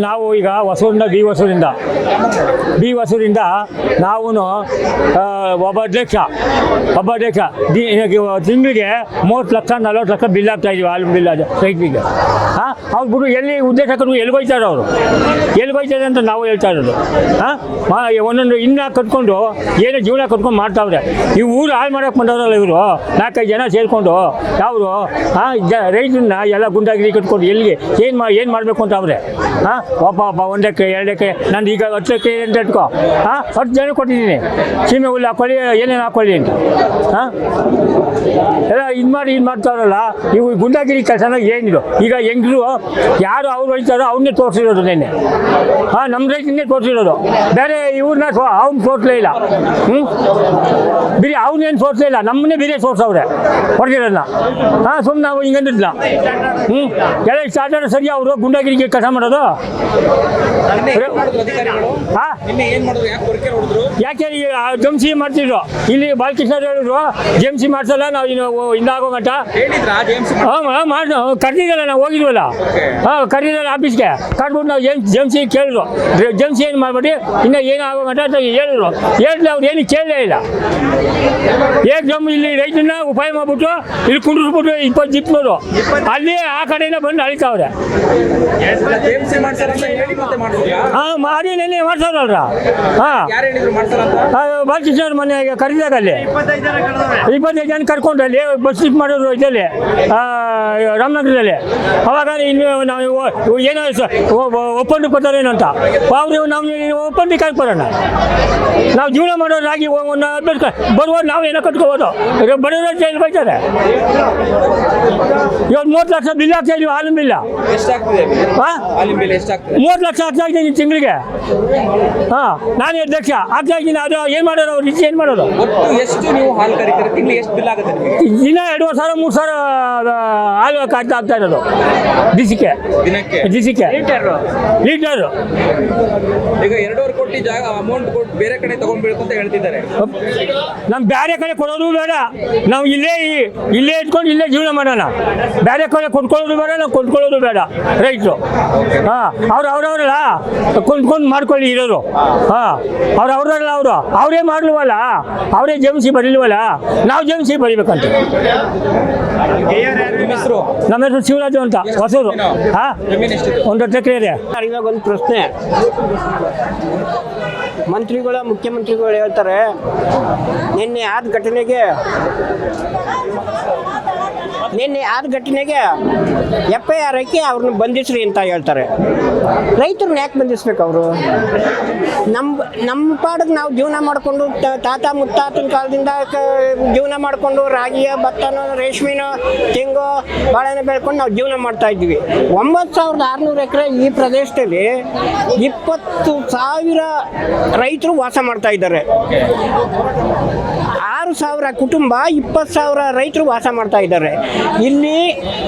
ನಾವು ಈಗ ಹೊಸೂರಿಂದ ಬಿ ಹೊಸೂರಿಂದ ನಾವು ಒಬ್ಬ ಅಧ್ಯಕ್ಷ ತಿಂಗಳಿಗೆ 30 ಲಕ್ಷ 40 ಲಕ್ಷ ಬಿಲ್ ಆಗ್ತಾ ಇದೀವಿ ಹಾಲು ಬಿಲ್ ರೈತರಿಗೆ. ಅವ್ರು ಬಿಡು ಎಲ್ಲಿ ಉದ್ದೇಶ ಎಲ್ಲಿಗೋಯ್ತಾರೆ ಅವರು ಎಲ್ಲಿಗೋಯ್ತಾರೆ ಅಂತ ನಾವು ಹೇಳ್ತಾ ಇರೋದು. ಒಂದೊಂದು ಇನ್ನ ಕಟ್ಕೊಂಡು ಏನೋ ಜೀವನ ಕಟ್ಕೊಂಡು ಮಾಡ್ತಾವ್ರೆ. ಈ ಊರು ಹಾಳು ಮಾಡೋಕೆ ಬಂದವರಲ್ಲ ಇವರು 4-5 ಜನ ಸೇರಿಕೊಂಡು ಅವರು ರೈತರನ್ನ ಎಲ್ಲ ಗುಂಡಾಗಿರಿ ಕಟ್ಕೊಂಡು ಎಲ್ಲಿಗೆ ಏನು ಮಾಡಬೇಕು ಅಂತ ಅವ್ರೆ. ಒಬ್ಬ 1 ಎಕರೆ 2 ಎಕರೆ ನಾನು ಈಗ 10 ಎಕರೆ ಅಂತ ಇಟ್ಕೋ 10 ಜನ ಕೊಟ್ಟಿದ್ದೀನಿ ಸೀಮೆ ಹುಲ್ಲು ಹಾಕೊಳ್ಳಿ ಏನೇನು ಹಾಕೊಳ್ಳಿ ಅಂತ ಎಲ್ಲ ಇದು ಮಾಡ್ತಾರಲ್ಲ ಇವು ಗುಂಡಾಗಿರಿ ಕೆಲಸನ ಏನಿದು. ಈಗ ಹೆಂಗರು ಯಾರು ಅವ್ರು ಹೋಯ್ತಾರೋ ಅವನ್ನೇ ತೋರಿಸಿರೋದು ನೆನ್ನೆ. ನಮ್ಮ ರೈತನ್ನೇ ತೋರಿಸಿರೋದು, ಬೇರೆ ಇವ್ರನ್ನ ಅವ್ನು ತೋರಿಸಲೇ ಇಲ್ಲ. ಬಿರಿ ಅವನೇನು ತೋರಿಸಲೇ ಇಲ್ಲ, ನಮ್ಮನ್ನೇ ಬೇರೆ ತೋರಿಸವ್ರೆ ಹೊಡೆದಿರೋದನ್ನ. ಸುಮ್ಮನೆ ನಾವು ಹಿಂಗಂದಿಲ್ಲ. ಎಲ್ಲ ಸ್ಟಾರ್ಟರ್ ಸರಿ ಅವರು ಗುಂಡಾಗಿರಿಗೆ ಕೆಲಸ ಮಾಡೋದು. ಯಾಕೆ ಜಂಸಿ ಮಾಡ್ತಿದ್ರು ಇಲ್ಲಿ ಬಾಲಕೃಷ್ಣ ಹೇಳಿದ್ರು ಜಂಸಿ ಮಾಡ್ಸಲ್ಲ ನಾವು ಇನ್ನಾಗೋ ಗಂಟ ಕರ್ದಿದ್ದಲ್ಲ ನಾವು ಹೋಗಿದ್ವಲ್ಲ. ಕರೀದಲ್ಲ ಆಫೀಸ್ಗೆ ಕರ್ಬಿಟ್ಟು ನಾವು ಜಂಸಿ ಕೇಳಿದ್ರು ಜಂಸಿ ಏನು ಮಾಡ್ಬಿಟ್ಟು ಇನ್ನು ಏನು ಆಗೋ ಗಂಟ ಅಂತ ಹೇಳಿದ್ರು. ಅವ್ರು ಏನು ಕೇಳಲೇ ಇಲ್ಲ. ಏಕ್ದಮ್ ಇಲ್ಲಿ ರೈತನ್ನ ಉಪಾಯ ಮಾಡ್ಬಿಟ್ಟು ಇಲ್ಲಿ ಕುಂಡಿಸ್ಬಿಟ್ಟು 20 ಜಿಪ್ನವರು ಅಲ್ಲಿ ಆ ಕಡೆಯಿಂದ ಬಂದು ಅಳಿತಾವ್ರೆ. ಮಾಡಿ ನೆನ್ನೆ ಮಾಡ್ಸೋರಲ್ರ. ಬಾಲಕೃಷ್ಣ ಮನೆಗೆ ಕರೀದಾಗ ಅಲ್ಲಿ 25 ಜನ ಕರ್ಕೊಂಡು ಅಲ್ಲಿ ಬಸ್ ಶಿಫ್ಟ್ ಮಾಡೋರು ಇದರಲ್ಲಿ ರಾಮನಗರದಲ್ಲಿ. ಅವಾಗ ಇನ್ನು ನಾವು ಏನೋ ಒಪ್ಪಂದಕ್ಕೆ ಬರ್ತಾರೇನು ಅಂತ ಅವ್ರು ನಾವು ಒಪ್ಪಂದಕ್ಕೆ ಹಾಕಿ ಬರೋಣ. ನಾವು ಜೀವನ ಮಾಡೋರಾಗಿ ಬರುವಾಗ ನಾವು ಏನೋ ಕಟ್ಕೋಬೋದು. ಬಡವರ ಜೈಲು ಬೈತಾರೆ. ಇವತ್ತು 30 ಲಕ್ಷ ಬಿಲ್ ಆಗ್ತಾ ಇದೀವಿ ಹಾಲಿನ ಬಿಲ್ಲ. 30 ಲಕ್ಷ ಆಗ್ತಾ ಇದ್ದೀನಿ ತಿಂಗಳಿಗೆ. ನಾನೇ ಅಧ್ಯಕ್ಷ ಆಗ್ತಾ ಇದ್ದೀನಿ. ಅದು ಏನು ಮಾಡೋರು ಅವ್ರು ರೀತಿ ಏನು ಮಾಡೋದು. ದಿನ 2,000-3,000 ಹಾಲು ಆಗ್ತಾ ಇರೋದು ದಿಸಿಕೆ ಲೀಟರ್. ಈಗ 2.5 ಕೋಟಿ ಜಾಗ ಅಮೌಂಟ್ ಕೊಟ್ಟು ಬೇರೆ ಕಡೆ ತಗೊಂಡ್ಬೇಕು ಅಂತ ಹೇಳ್ತಿದ್ದಾರೆ. ನಮ್ ಬೇರೆ ಕಡೆ ಕೊಡೋದು ಬೇಡ, ನಾವು ಇಲ್ಲೇ ಇಟ್ಕೊಂಡು ಇಲ್ಲೇ ಜೀವನ ಮಾಡೋಣ. ಬೇರೆ ಕಡೆ ಕೊಟ್ಕೊಳ್ಳೋದು ಬೇಡ, ನಾವು ಕೊಂಡ್ಕೊಳ್ಳೋದು ಬೇಡ. ರೈತರು ಅವ್ರವ್ರಲ್ಲ ಕೊಂಡ್ಕೊಂಡು ಮಾಡ್ಕೊಳ್ಳಿ ಇರೋರು. ಅವ್ರವ್ರಲ್ಲ ಅವರೇ ಮಾಡ್ಲವಲ್ಲ, ಅವರೇ ಜಂಸಿ ಬರೀಲ್ವಲ್ಲ, ನಾವು ಜಂಸಿ ಬರಿಬೇಕಂತ. ನಮ್ಮ ಹೆಸರು ಶಿವರಾಜು ಅಂತ ಹೊಸೂರು. 1 ಎಕರೆ ಇದೆ. ಇವಾಗ ಒಂದು ಪ್ರಶ್ನೆ, ಮುಖ್ಯಮಂತ್ರಿಗಳು ಹೇಳ್ತಾರೆ ನಿನ್ನೆ ಆದ ಘಟನೆಗೆ FIR ಹಾಕಿ ಅವ್ರನ್ನ ಬಂಧಿಸ್ರಿ ಅಂತ ಹೇಳ್ತಾರೆ. ರೈತರನ್ನ ಯಾಕೆ ಬಂಧಿಸ್ಬೇಕು ಅವರು? ನಮ್ಮ ಪಾಡಿಗೆ ನಾವು ಜೀವನ ಮಾಡಿಕೊಂಡು ತಾತ ಮುತ್ತಾತನ ಕಾಲದಿಂದ ಜೀವನ ಮಾಡಿಕೊಂಡು ರಾಗಿಯ ಭತ್ತನೋ ರೇಷ್ಮೆನೋ ತೆಂಗೋ ಬಾಳೆನ ಬೆಳ್ಕೊಂಡು ನಾವು ಜೀವನ ಮಾಡ್ತಾ ಇದ್ವಿ. 9,600 ಎಕರೆ ಈ ಪ್ರದೇಶದಲ್ಲಿ 20,000 ರೈತರು ವಾಸ ಮಾಡ್ತಾ ಇದ್ದಾರೆ. 6,000 ಕುಟುಂಬ 20,000 ರೈತರು ವಾಸ ಮಾಡ್ತಾ ಇದ್ದಾರೆ. ಇಲ್ಲಿ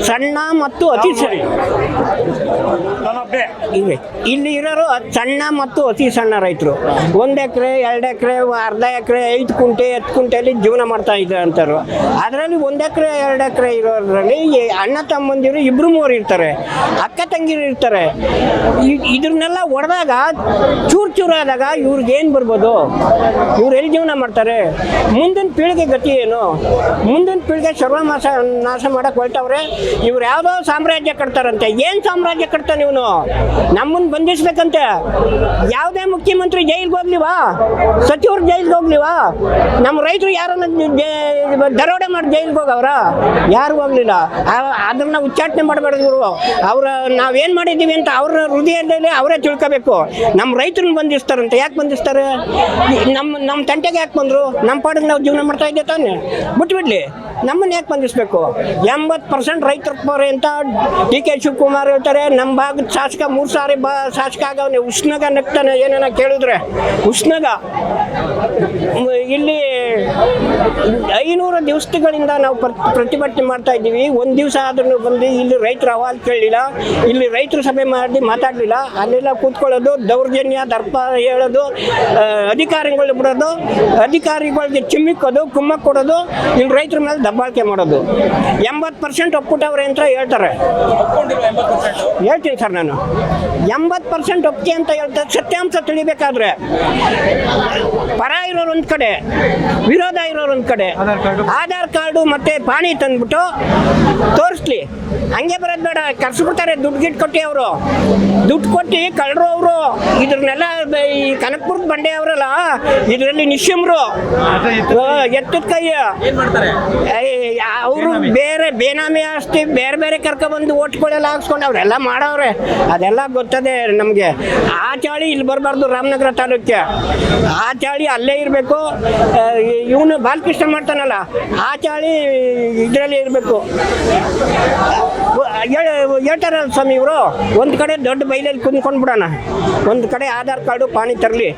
ಸಣ್ಣ ಮತ್ತು ಅತಿ ಇಲ್ಲಿ ಇರೋರು ಸಣ್ಣ ಮತ್ತು ಅತಿ ಸಣ್ಣ ರೈತರು 1 ಎಕರೆ 2 ಎಕರೆ ಅರ್ಧ ಎಕರೆ 5 ಕುಂಟೆ 10 ಕುಂಟೆಯಲ್ಲಿ ಜೀವನ ಮಾಡ್ತಾ ಇದ್ದಾರೆ ಅಂತಾರು. ಅದರಲ್ಲಿ 1 ಎಕರೆ 2 ಎಕರೆ ಇರೋದ್ರಲ್ಲಿ ಅಣ್ಣ ತಮ್ಮಂದಿರು 2-3 ಇರ್ತಾರೆ, ಅಕ್ಕ ತಂಗಿರು ಇರ್ತಾರೆ. ಇದ್ರನ್ನೆಲ್ಲ ಹೊಡೆದಾಗ ಚೂರಾದಾಗ ಇವ್ರಿಗೆ ಏನು ಬರ್ಬೋದು? ಇವ್ರು ಎಲ್ಲಿ ಜೀವನ ಮಾಡ್ತಾರೆ? ಮುಂದಿನ ಪೀಳಿಗೆ ಗತಿ ಏನು? ಮುಂದಿನ ಪೀಳಿಗೆ ನಾಶ ಮಾಡಕ್ಕೆ ಹೊರಟವ್ರೆ. ಇವ್ರು ಯಾವುದೋ ಸಾಮ್ರಾಜ್ಯ ಕಟ್ತಾರಂತೆ. ಏನು ಸಾಮ್ರಾಜ್ಯ ಕಟ್ತಾನೆ ಇವನು? ನಮ್ಮನ್ನು ಬಂಧಿಸ್ಬೇಕಂತೆ. ಯಾವುದೇ ಮುಖ್ಯಮಂತ್ರಿ ಜೈಲಿಗೆ ಹೋಗ್ಲಿವಾ? ಸಚಿವರು ಜೈಲಿಗೆ ಹೋಗ್ಲಿವಾ? ನಮ್ಮ ರೈತರು ಯಾರನ್ನ ದರೋಡೆ ಮಾಡಿ ಜೈಲಿಗೆ ಹೋಗವ್ರ? ಯಾರು ಹೋಗ್ಲಿಲ್ಲ. ಅದನ್ನ ಉಚ್ಚಾಟನೆ ಮಾಡಬಾರ್ದು ಇವರು. ನಾವೇನು ಮಾಡಿದ್ದೀವಿ ಅಂತ ಅವ್ರ ಹೃದಯದಲ್ಲಿ ಅವರೇ ತಿಳ್ಕೋಬೇಕು. ನಮ್ಮ ರೈತರನ್ನ ಬಂಧಿಸ್ತಾರಂತೆ. ಯಾಕೆ ಬಂಧಿಸ್ತಾರೆ? ನಮ್ಮ ತಂಟೆಗೆ ಯಾಕೆ ಬಂದರು? ನಮ್ಮ ಪಾಡಿಗೆ ನಾವು ಜೀವನ ಮಾಡ್ತಾ ಇದ್ದೆ ತಾನೆ, ಬಿಟ್ಬಿಡ್ಲಿ. ನಮ್ಮನ್ನು ಯಾಕೆ ಬಂಧಿಸ್ಬೇಕು? 80% ರೈತರ ಪರ ಅಂತ DK ಶಿವಕುಮಾರ್ ಹೇಳ್ತಾರೆ. ನಮ್ಮ ಭಾಗದ ಶಾಸಕ 3 ಸಾರಿ ಶಾಸಕ ಆಗವನೇ. ಉಷ್ಣಗ ನಗ್ತಾನೆ ಏನೇನ ಕೇಳಿದ್ರೆ. ಉಷ್ಣಗ ಇಲ್ಲಿ 500 ದಿವಸಗಳಿಂದ ನಾವು ಪ್ರತಿಭಟನೆ ಮಾಡ್ತಾ ಇದ್ದೀವಿ. ಒಂದು ದಿವಸ ಆದ್ರೂ ಬಂದು ಇಲ್ಲಿ ರೈತರ ಅಹವಾಲು ಕೇಳಲಿಲ್ಲ, ಇಲ್ಲಿ ರೈತರ ಸಭೆ ಮಾಡಿ ಮಾತಾಡಲಿಲ್ಲ. ಅಲ್ಲೆಲ್ಲ ಕೂತ್ಕೊಳ್ಳೋದು, ದೌರ್ಜನ್ಯ ದರ್ಪ ಹೇಳೋದು, ಅಧಿಕಾರಿಗಳು ಬಿಡೋದು, ಅಧಿಕಾರಿಗಳಿಗೆ ಚಿಮ್ಮಿಕ್ಕೋದು, ಕುಮ್ಮಕ್ಕೆ ಕೊಡೋದು, ಇಲ್ಲಿ ರೈತರ ಮೇಲೆ ದಬ್ಬಾಳಿಕೆ ಮಾಡೋದು. 80% ಒಪ್ಪಿಟ್ಟವ್ರೆ ಅಂತ ಹೇಳ್ತಾರೆ. ಒಪ್ಕೊಂಡಿರೋ 80%. ಹೇಳ್ತೀನಿ ಸರ್ ನಾನು 80% ಒಪ್ಪಿಗೆ ಅಂತ ಹೇಳ್ತಾರೆ. ಸತ್ಯಾಂಶ ತಿಳಿಬೇಕಾದ್ರೆ ಪರ ಇರೋರು ಒಂದು ಕಡೆ, ವಿರೋಧ ಇರೋರು ಒಂದು ಕಡೆ, ಆಧಾರ್ ಕಾರ್ಡು ಮತ್ತು ಪಾಣಿ ತಂದ್ಬಿಟ್ಟು ತೋರಿಸ್ಲಿ. ಹಂಗೆ ಬರೋದು ಬೇಡ, ಕರ್ಸ್ಬಿಡ್ತಾರೆ ದುಡ್ಡು ಗಿಟ್ಟು ಕೊಟ್ಟು. ಅವರು ದುಡ್ಡು ಕೊಟ್ಟು ಕಳ್ಳರು ಅವರು. ಇದ್ರನ್ನೆಲ್ಲ ಈ ಕನಕಪುರದ ಬಂಡೆ ಅವರಲ್ಲ, ಇದರಲ್ಲಿ ನಿಶ್ಚಿಮ್ರು ಎತ್ತದ ಕೈ. ಏನ್ ಮಾಡ್ತಾರೆ? ಅವರು ಬೇರೆ ಬೇನಾಮಿ ಆಸ್ತಿ ಬೇರೆ ಬೇರೆ ಕರ್ಕೊಬಂದು ಓಟ್ಗಳೆಲ್ಲ ಹಾಕ್ಸ್ಕೊಂಡು ಅವರೆಲ್ಲ ಮಾಡವ್ರೆ. ಅದೆಲ್ಲ ಗೊತ್ತದೆ ನಮಗೆ. ಆ ಚಾಳಿ ಇಲ್ಲಿ ಬರಬಾರ್ದು, ರಾಮನಗರ ತಾಲೂಕಿಗೆ. ಆ ಚಾಳಿ ಅಲ್ಲೇ ಇರಬೇಕು. ಇವನು ಬಾಲಕೃಷ್ಣ ಮಾಡ್ತಾನಲ್ಲ, ಆ ಚಾಳಿ ಇದರಲ್ಲಿ ಇರಬೇಕು. ಹೇಳ್ತಾರಲ್ಲ ಸ್ವಾಮಿ ಇವರು, ಒಂದು ಕಡೆ ದೊಡ್ಡ ಬೈಲಲ್ಲಿ ಕುಂದ್ಕೊಂಡು ಬಿಡೋಣ, ಒಂದು ಕಡೆ ಆಧಾರ್ ಕಾರ್ಡು ಪಾಣಿ ತರಲಿ.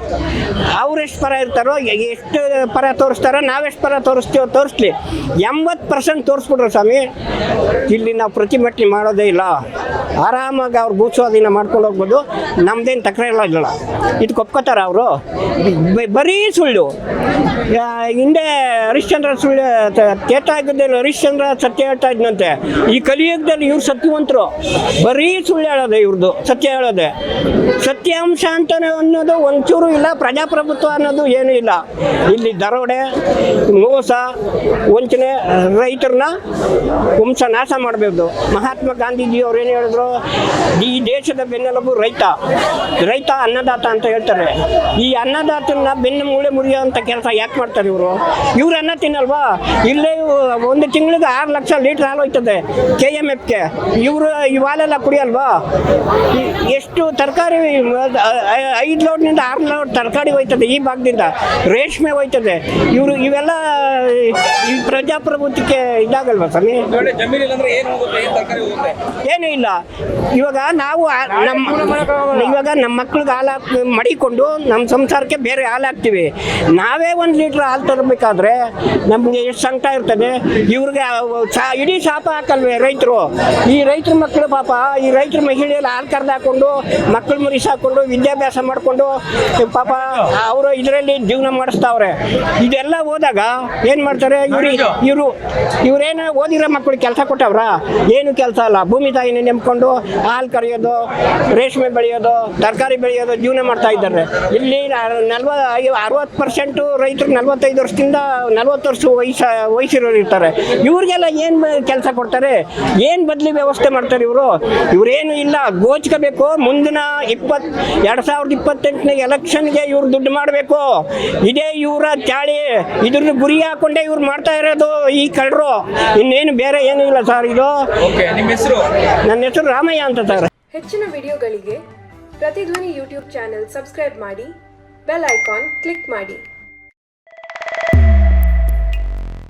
ಅವ್ರು ಎಷ್ಟು ಪರ ಇರ್ತಾರೋ, ಎಷ್ಟು ಪರ ತೋರಿಸ್ತಾರೋ, ನಾವೆಷ್ಟು ಪರ ತೋರಿಸ್ತೀವೋ ತೋರಿಸ್ಲಿ. 80% ತೋರಿಸ್ಬಿಡ್ರು ಸ್ವಾಮಿ, ಇಲ್ಲಿ ನಾವು ಪ್ರತಿಭಟನೆ ಮಾಡೋದೇ ಇಲ್ಲ. ಆರಾಮಾಗಿ ಅವ್ರು ಭೂಸ್ವಾಧೀನ ಮಾಡ್ಕೊಂಡು ಹೋಗ್ಬೋದು, ನಮ್ದೇನು ತಕರಾರು ಇಲ್ಲ. ಇದಕ್ಕೆ ಒಪ್ಕೋತಾರ ಅವರು? ಬರೀ ಸುಳ್ಳು. ಹಿಂದೆ ಹರಿಶ್ಚಂದ್ರ ಸುಳ್ಳು ತೇಟಾಗಿದ್ದಲ್ಲಿ ಹರಿಶ್ಚಂದ್ರ ಸತ್ಯ ಹೇಳ್ತಾ ಇದ್ನಂತೆ. ಈ ಕಲಿಯುಗದಲ್ಲಿ ಇವ್ರು ಸತ್ಯವಂತರು. ಬರೀ ಸುಳ್ಳು ಹೇಳೋದೆ ಇವ್ರದ್ದು, ಸತ್ಯ ಹೇಳೋದೆ. ಸತ್ಯಾಂಶ ಅಂತ ಅನ್ನೋದು ಒಂಚೂರು ಇಲ್ಲ. ಪ್ರಜಾಪ್ರಭುತ್ವ ಅನ್ನೋದು ಏನೂ ಇಲ್ಲ. ಇಲ್ಲಿ ದರೋಡೆ, ಮೋಸ, ವಂಚನೆ, ರೈತರನ್ನ ವಂಶ ನಾಶ ಮಾಡಬೇಕು. ಮಹಾತ್ಮ ಗಾಂಧೀಜಿ ಅವ್ರು ಏನು ಹೇಳಿದ್ರು? ಈ ದೇಶದ ಬೆನ್ನೆಲುಬು ರೈತ, ರೈತ ಅನ್ನದಾತ ಅಂತ ಹೇಳ್ತಾರೆ. ಈ ಅನ್ನದಾತನ ಬೆನ್ನು ಮೂಳೆ ಮುರಿಯೋಂಥ ಕೆಲಸ ಯಾಕೆ ಮಾಡ್ತಾರೆ ಇವರು? ಇವ್ರು ಅನ್ನ ತಿನ್ನಲ್ವಾ? ಇಲ್ಲೇ ಒಂದು ತಿಂಗಳಿಗೆ 6 ಲಕ್ಷ ಲೀಟ್ರ್ ಹಾಲು ಹೋಯ್ತದೆ KMFಗೆ. ಇವರು ಈ ಹಾಲೆಲ್ಲ ಕುಡಿಯಲ್ವಾ? ಎಷ್ಟು ತರಕಾರಿ 5 ಲೋಡ್ನಿಂದ 6 ಲೋಡ್ ತರಕಾರಿ ಹೋಯ್ತದೆ ಈ ಭಾಗದಿಂದ. ರೇಷ್ಮೆ ಹೋಯ್ತದೆ. ಇವರು ಇವೆಲ್ಲ ಈ ಪ್ರಜಾಪ್ರಭುತ್ವಕ್ಕೆ ಇದಾಗಲ್ವಾ ಸ್ವಾಮಿ? ಜಮೀನಿಲ್ಲ ಅಂದ್ರೆ ಏನು ಹೋಗುತ್ತೆ? ಏನು ತರಕಾರಿ ಹೋಗುತ್ತೆ? ಏನೂ ಇಲ್ಲ. ಇವಾಗ ನಾವು ನಮ್ಮ ಮಕ್ಳಿಗೆ ಹಾಲು ಮಡಿಕೊಂಡು ನಮ್ಮ ಸಂಸಾರಕ್ಕೆ ಬೇರೆ ಹಾಲು ಹಾಕ್ತೀವಿ. ನಾವೇ 1 ಲೀಟ್ರ್ ಹಾಲು ತರಬೇಕಾದ್ರೆ ನಮಗೆ ಎಷ್ಟು ಸಂಕಟ ಇರ್ತದೆ. ಇವ್ರಿಗೆ ಇಡೀ ಶಾಪ ಹಾಕಲ್ವೇ ರೈತರು? ಈ ರೈತರ ಮಕ್ಕಳು ಪಾಪ, ಈ ರೈತರ ಮಹಿಳೆಯಲ್ಲಿ ಹಾಲು ಕರೆದು ಹಾಕೊಂಡು ಮಕ್ಕಳು ಮರಿ ಸಾಕೊಂಡು ವಿದ್ಯಾಭ್ಯಾಸ ಮಾಡಿಕೊಂಡು ಪಾಪ ಅವರು ಇದರಲ್ಲಿ ಜೀವನ ಮಾಡಿಸ್ತಾವ್ರೆ. ಇದೆಲ್ಲ ಹೋದಾಗ ಏನು ಮಾಡ್ತಾರೆ ಇವರೇನು ಓದಿರೋ ಮಕ್ಕಳಿಗೆ ಕೆಲಸ ಕೊಟ್ಟವ್ರ? ಏನು ಕೆಲಸ ಅಲ್ಲ. ಭೂಮಿ ತಾಯಿನ ನೆಮ್ಕೊಂಡು ಹಾಲು ಕರೆಯೋದು, ರೇಷ್ಮೆ ಬೆಳೆಯೋದು, ತರಕಾರಿ ಬೆಳೆಯೋದು ಜೀವನ ಮಾಡ್ತಾ ಇದ್ದಾರೆ. ಇಲ್ಲಿ 60% ರೈತರು 45 ವರ್ಷದಿಂದ 40 ವರ್ಷ ವಯಸ್ಸಿರೋರು ಇರ್ತಾರೆ. ಇವ್ರಿಗೆಲ್ಲ ಏನು ಕೆಲಸ ಕೊಡ್ತಾರೆ? ಏನು ಬದಲಿ ವ್ಯವಸ್ಥೆ ಮಾಡ್ತಾರೆ ಇವರು? ಇವರೇನು ಇಲ್ಲ. ಗೋಚ್ಕೋಬೇಕು. ಮುಂದಿನ 2028ನೇ ಎಲೆಕ್ಷನ್ಗೆ ಇವ್ರು ದುಡ್ಡು ಮಾಡಬೇಕು. ಇದೇ ಇವರ ಚಾಳಿ. ಇದ್ರ ಗುರಿ ಹಾಕೊಂಡೇ ಇವ್ರು ಮಾಡ್ತಾ ಇರೋದು ಈ ಕಳ್ಳರು. ಇನ್ನೇನು ಬೇರೆ ಏನೂ ಇಲ್ಲ ಸರ್. ಇದು ನಿಮ್ಮ ಹೆಸರು? ನನ್ನ ಹೆಸರು ರಾಮಯ್ಯ ಅಂತ ಸರ್. ಹೆಚ್ಚಿನ ವಿಡಿಯೋಗಳಿಗೆ ಪ್ರತಿಧ್ವನಿ ಯೂಟ್ಯೂಬ್ ಚಾನೆಲ್ ಸಬ್ಸ್ಕ್ರೈಬ್ ಮಾಡಿ, ಬೆಲ್ ಐಕಾನ್ ಕ್ಲಿಕ್ ಮಾಡಿ.